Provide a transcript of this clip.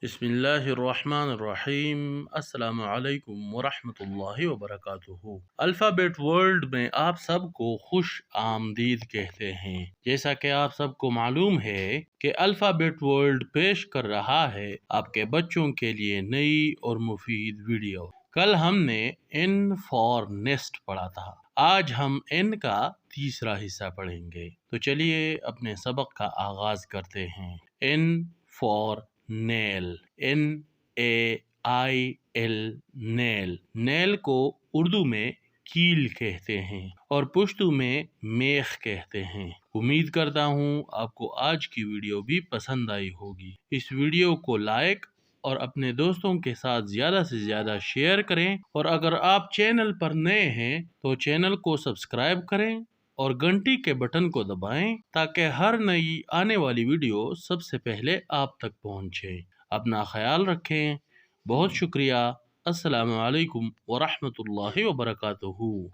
बिस्मिल्लाहिर्रहमानिर्रहीम। अस्सलाम वालेकुम वरहमतुल्लाहि वबरकातुहू। अल्फ़ाबेट वर्ल्ड में आप सबको खुश आमदीद कहते हैं। जैसा कि आप सबको मालूम है कि अल्फ़ाबेट वर्ल्ड पेश कर रहा है आपके बच्चों के लिए नई और मुफीद वीडियो। कल हमने N फॉर नेस्ट पढ़ा था, आज हम N का तीसरा हिस्सा पढ़ेंगे। तो चलिए अपने सबक का आगाज करते हैं। N for nail, NAIL, nail. Nail को उर्दू में कील कहते हैं और पुश्तू में मेख कहते हैं। उम्मीद करता हूँ आपको आज की वीडियो भी पसंद आई होगी। इस वीडियो को लाइक और अपने दोस्तों के साथ ज़्यादा से ज़्यादा शेयर करें, और अगर आप चैनल पर नए हैं तो चैनल को सब्सक्राइब करें और घंटी के बटन को दबाएं ताकि हर नई आने वाली वीडियो सबसे पहले आप तक पहुंचे। अपना ख्याल रखें। बहुत शुक्रिया। अस्सलामु अलैकुम वरहमतुल्लाहि वबरकातुहू।